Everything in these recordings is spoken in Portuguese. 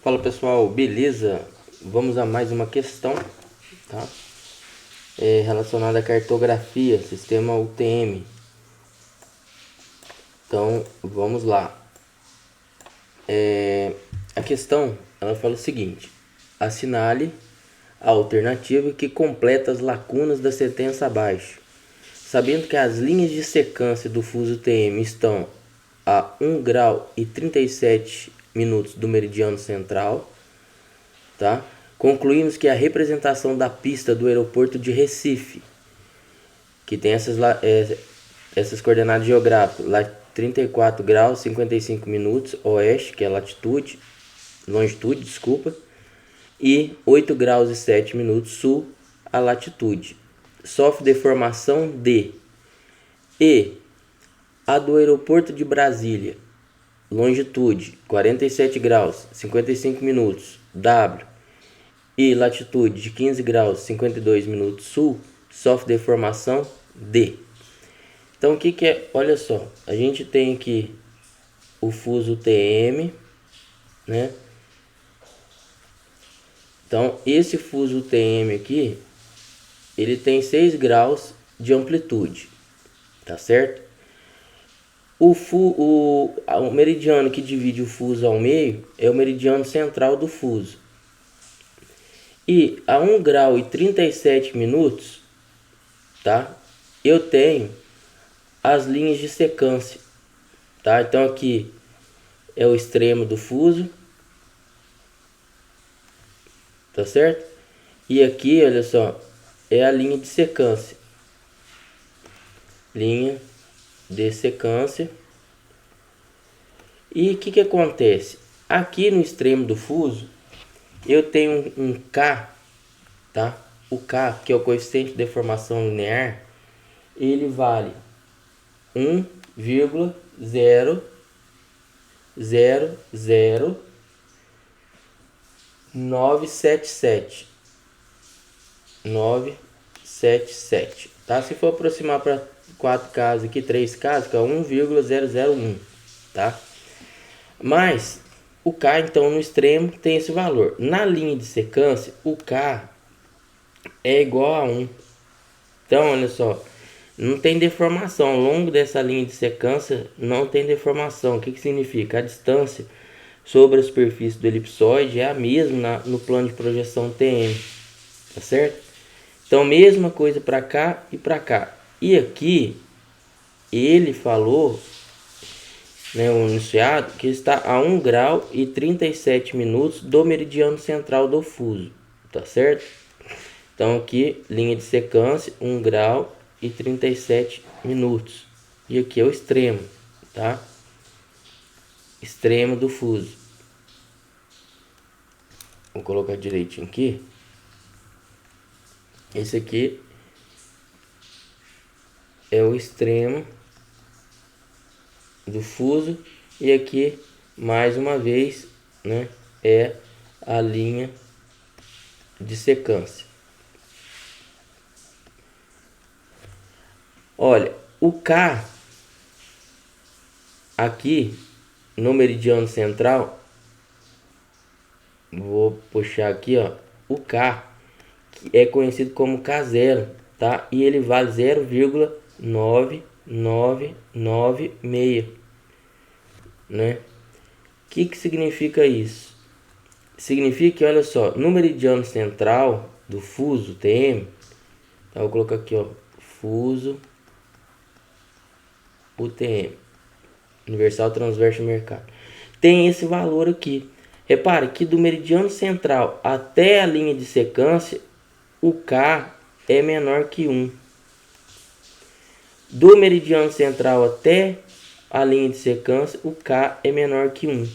Fala pessoal, beleza? Vamos a mais uma questão, tá? Relacionada à cartografia, sistema UTM. Então, vamos lá. A questão, ela fala o seguinte: assinale a alternativa que completa as lacunas da sentença abaixo. Sabendo que as linhas de secância do fuso UTM estão a 1 grau e 37 minutos do meridiano central, tá? Concluímos que a representação da pista do aeroporto de Recife, que tem essas coordenadas geográficas, lá 34 graus 55 minutos oeste, que é longitude, desculpa, e 8 graus e 7 minutos sul, a latitude. Sofre deformação D. E a do aeroporto de Brasília, longitude 47 graus 55 minutos W, e latitude de 15 graus 52 minutos sul, sofre deformação D. Então o que é? Olha só, a gente tem aqui o fuso UTM, né? Então esse fuso UTM aqui, ele tem 6 graus de amplitude, tá certo? O meridiano que divide o fuso ao meio é o meridiano central do fuso. E a 1 grau e 37 minutos, tá? Eu tenho as linhas de secância, tá? Então aqui é o extremo do fuso, tá certo? E aqui, olha só, é a linha de secância. Linha de secância. E o que acontece? Aqui no extremo do fuso, eu tenho um K, tá? O K, que é o coeficiente de deformação linear, ele vale 1,0000977, tá? Se for aproximar para 4 casas aqui, 3 casas, que é 1,001, tá? Mas o K, então, no extremo tem esse valor. Na linha de secância, o K é igual a 1. Então, olha só, não tem deformação. Ao longo dessa linha de secância, não tem deformação. O que significa? A distância sobre a superfície do elipsoide é a mesma no plano de projeção TM, tá certo? Então, mesma coisa para cá e para cá. E aqui, ele falou, né, o enunciado, que está a 1 grau e 37 minutos do meridiano central do fuso, tá certo? Então aqui, linha de secância, 1 grau e 37 minutos. E aqui é o extremo, tá? Extremo do fuso. Vou colocar direitinho aqui. Esse aqui é o extremo do fuso. E aqui, mais uma vez, né, é a linha de secância. Olha, o K aqui no meridiano central, vou puxar aqui, ó, o K, que é conhecido como K0, tá? E ele vale 0,9996, né? O que significa isso? Significa que, olha só, no meridiano central do fuso TM, tá? Vou colocar aqui, ó, fuso UTM, Universal Transverso Mercado, tem esse valor aqui. Repare que do meridiano central até a linha de secância, o K é menor que 1. Do meridiano central até a linha de secância, o K é menor que 1.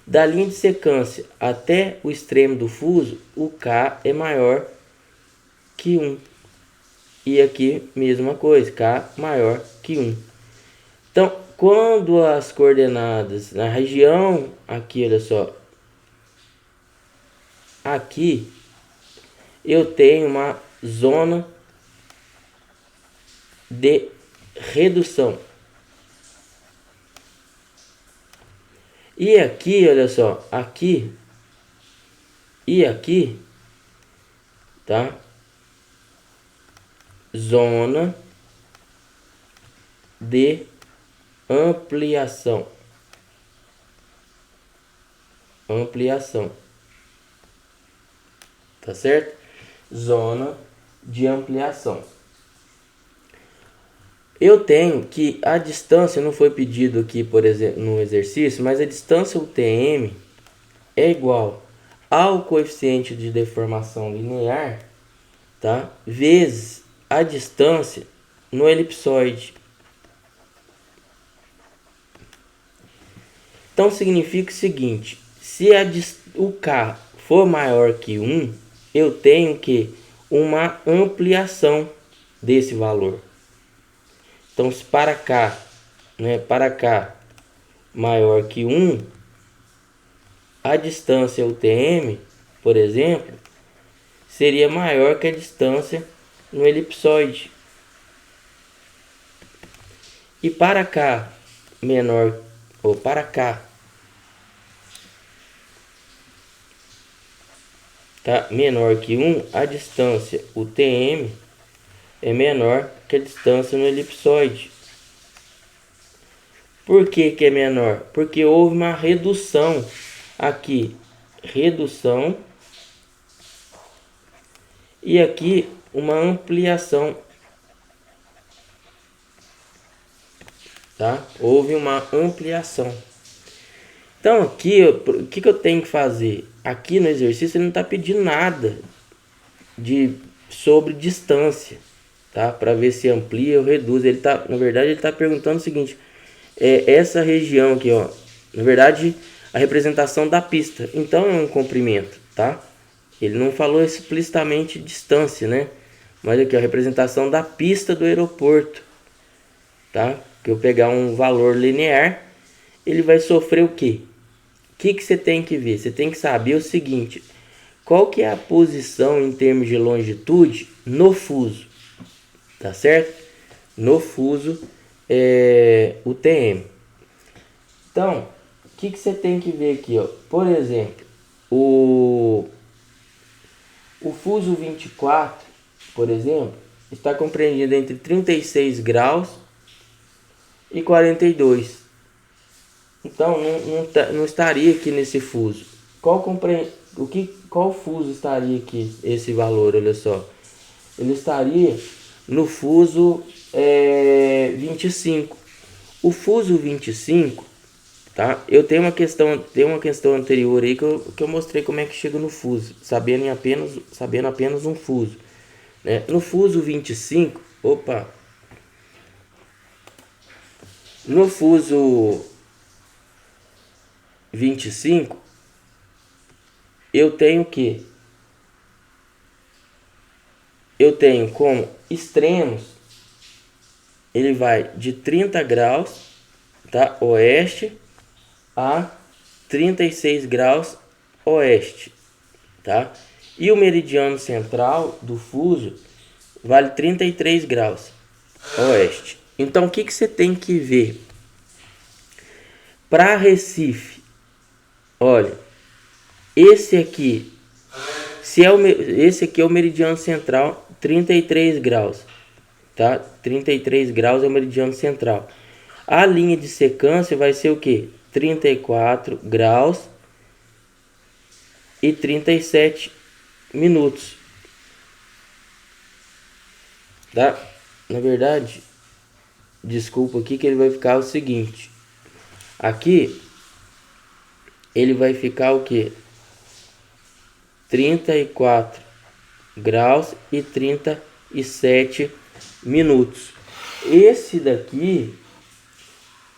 Da linha de secância até o extremo do fuso, o K é maior que 1. E aqui, mesma coisa, K maior que 1. Então, quando as coordenadas na região, aqui, olha só, aqui eu tenho uma zona de redução. E aqui, olha só, aqui E aqui, tá? Zona de ampliação. Ampliação. Tá certo? Zona de ampliação. Eu tenho que a distância, não foi pedido aqui, por exemplo, no exercício, mas a distância UTM é igual ao coeficiente de deformação linear, tá? Vezes a distância no elipsoide. Então significa o seguinte: se o K for maior que 1, eu tenho que uma ampliação desse valor. Então, se para K, para K maior que 1, a distância UTM, por exemplo, seria maior que a distância no elipsoide. E para K menor, ou para K, tá, menor que 1, a distância UTM é menor que a distância no elipsoide. Por que que é menor? Porque houve uma redução aqui, redução, e aqui uma ampliação, tá? Houve uma ampliação. Então aqui, o que eu tenho que fazer? Aqui no exercício ele não está pedindo nada sobre distância, tá? Para ver se amplia ou reduz. Ele tá, na verdade, ele está perguntando o seguinte: essa região aqui, ó, na verdade, a representação da pista. Então é um comprimento, tá? Ele não falou explicitamente distância, né? Mas aqui, a representação da pista do aeroporto, tá? Que eu pegar um valor linear, ele vai sofrer o quê? O que você tem que ver? Você tem que saber o seguinte: qual que é a posição em termos de longitude no fuso, tá certo? No fuso UTM. Então, o que você tem que ver aqui, ó? Por exemplo, o fuso 24, por exemplo, está compreendido entre 36 graus e 42. Então, não estaria aqui nesse fuso. Qual fuso estaria aqui, esse valor? Olha só. Ele estaria no fuso 25. O fuso 25, tá? Eu tenho uma questão anterior aí que eu mostrei como é que chega no fuso, sabendo apenas um fuso, né? No fuso 25, no fuso 25, eu tenho que como extremos, ele vai de 30 graus, tá, oeste, a 36 graus oeste, tá? E o meridiano central do fuso vale 33 graus oeste. Então, o que você tem que ver? Para Recife, olha, esse aqui é o meridiano central, 33 graus, tá? 33 graus é o meridiano central. A linha de secância vai ser o que? 34 graus e 37 minutos, tá? Na verdade, desculpa aqui que ele vai ficar o seguinte: aqui ele vai ficar o que? 34 graus e 37 minutos. Esse daqui,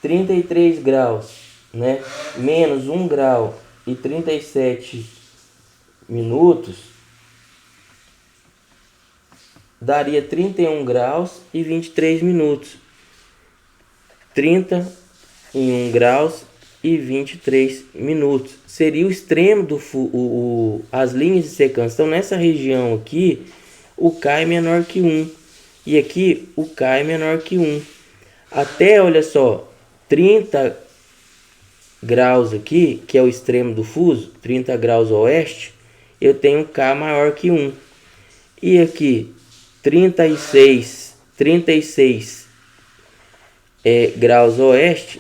33 graus, né? Menos 1 grau e 37 minutos, daria 31 graus e 23 minutos. 31 graus e 23 minutos. Seria o extremo as linhas de secância. Então, nessa região aqui, o K é menor que 1. E aqui, o K é menor que 1. Até, olha só, 30 graus aqui, que é o extremo do fuso, 30 graus oeste, eu tenho K maior que 1. E aqui, 36 graus oeste,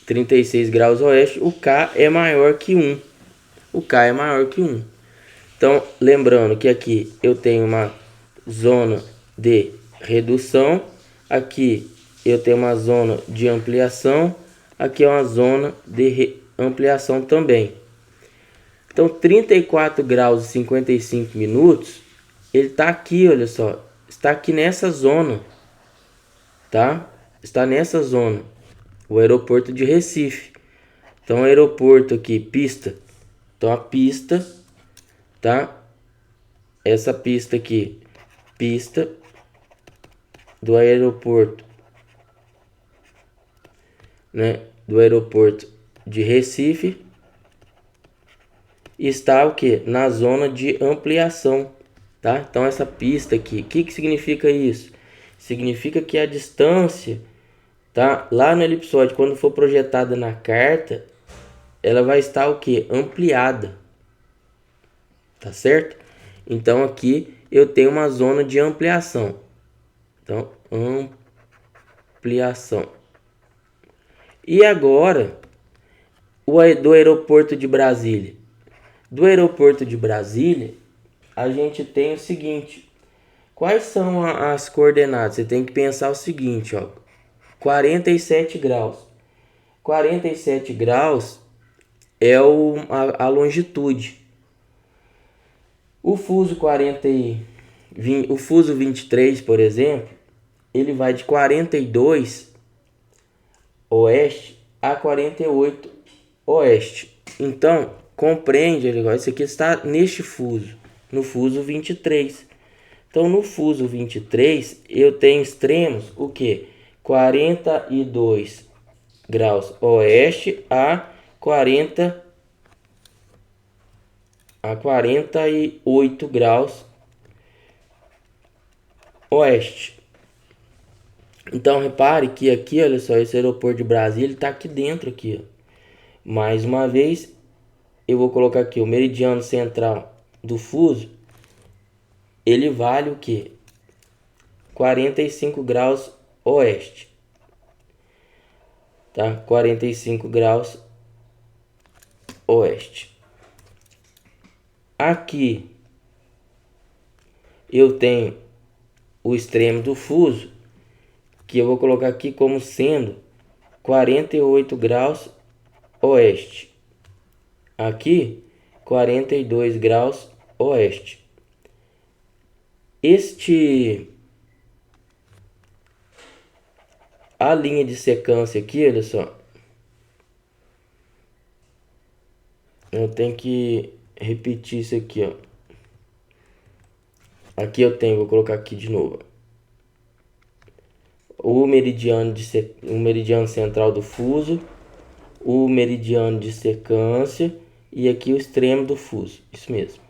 36 graus oeste, o K é maior que 1. O K é maior que 1. Então, lembrando que aqui eu tenho uma zona de redução, aqui eu tenho uma zona de ampliação, aqui é uma zona de ampliação também. Então, 34 graus e 55 minutos, ele está aqui, olha só, está aqui nessa zona, tá? Está nessa zona, o aeroporto de Recife. Então, aeroporto aqui, pista. Então, a pista, tá? Essa pista aqui, pista do aeroporto, né? Do aeroporto de Recife. Está o que? Na zona de ampliação, tá? Então essa pista aqui, o que significa isso? Significa que a distância, tá? Lá no elipsoide, quando for projetada na carta, ela vai estar o que? Ampliada, tá certo? Então aqui eu tenho uma zona de ampliação. Então, ampliação. E agora, do aeroporto de Brasília. Do aeroporto de Brasília, a gente tem o seguinte. Quais são as coordenadas? Você tem que pensar o seguinte, ó. 47 graus. 47 graus é a longitude. O fuso 23, por exemplo, ele vai de 42 oeste a 48 oeste. Então, compreende, isso aqui está neste fuso, no fuso 23. Então, no fuso 23, eu tenho extremos, o que? 42 graus oeste a 48 graus oeste. Então, repare que aqui, olha só, esse aeroporto de Brasília está aqui dentro, aqui, ó. Mais uma vez, eu vou colocar aqui o meridiano central do fuso. Ele vale o que? 45 graus oeste. Tá? 45 graus oeste. Aqui eu tenho o extremo do fuso, que eu vou colocar aqui como sendo 48 graus oeste. Aqui 42 graus oeste. A linha de secância aqui, olha só. Eu tenho que repetir isso aqui, ó. Aqui eu tenho, vou colocar aqui de novo. O meridiano central do fuso, o meridiano de secância e aqui o extremo do fuso. Isso mesmo.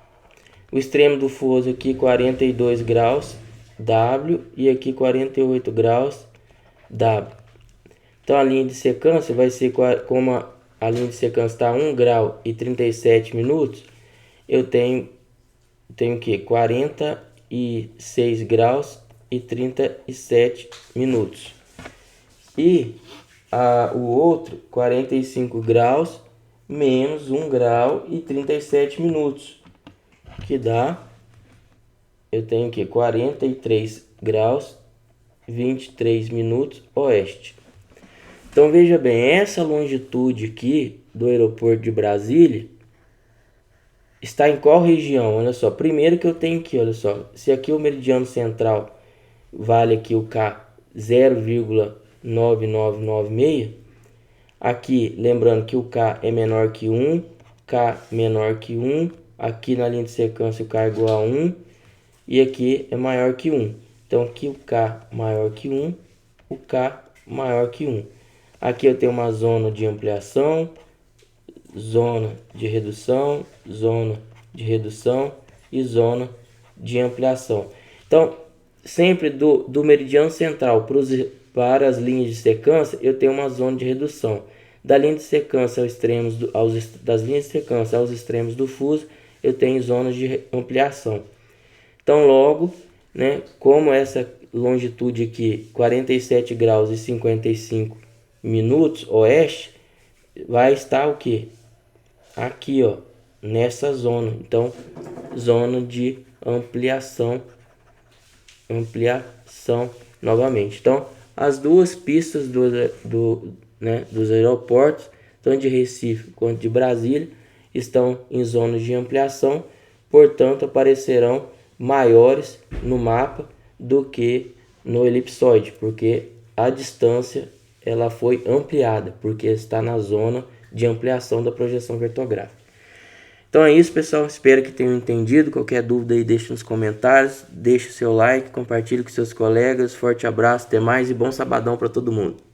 O extremo do fuso aqui 42 graus W e aqui 48 graus W. Então a linha de secância vai ser, como a linha de secância está 1 grau e 37 minutos, eu tenho que 46 graus e 37 minutos. E o outro 45 graus menos 1 grau e 37 minutos. Que dá, eu tenho que 43 graus 23 minutos oeste. Então veja bem, essa longitude aqui do aeroporto de Brasília está em qual região? Olha só, primeiro que eu tenho aqui, olha só, se aqui o meridiano central vale aqui o K 0,9996, aqui lembrando que o K é menor que 1, K menor que 1, aqui na linha de secância o K é igual a 1 e aqui é maior que 1. Então aqui o K maior que 1, o K maior que 1. Aqui eu tenho uma zona de ampliação, zona de redução, zona de redução e zona de ampliação. Então, sempre do meridiano central para as linhas de secância, eu tenho uma zona de redução. Da linha de secância das linhas de secância aos extremos do fuso, eu tenho zonas de ampliação. Então, logo, né, como essa longitude aqui, 47 graus e 55 minutos oeste, vai estar o que? Aqui, ó, nessa zona. Então, zona de ampliação novamente. Então, as duas pistas dos aeroportos, tanto de Recife quanto de Brasília, estão em zonas de ampliação, portanto aparecerão maiores no mapa do que no elipsoide, porque a distância ela foi ampliada, porque está na zona de ampliação da projeção cartográfica. Então é isso, pessoal, espero que tenham entendido. Qualquer dúvida aí deixe nos comentários, deixe o seu like, compartilhe com seus colegas. Forte abraço, até mais e bom sabadão para todo mundo.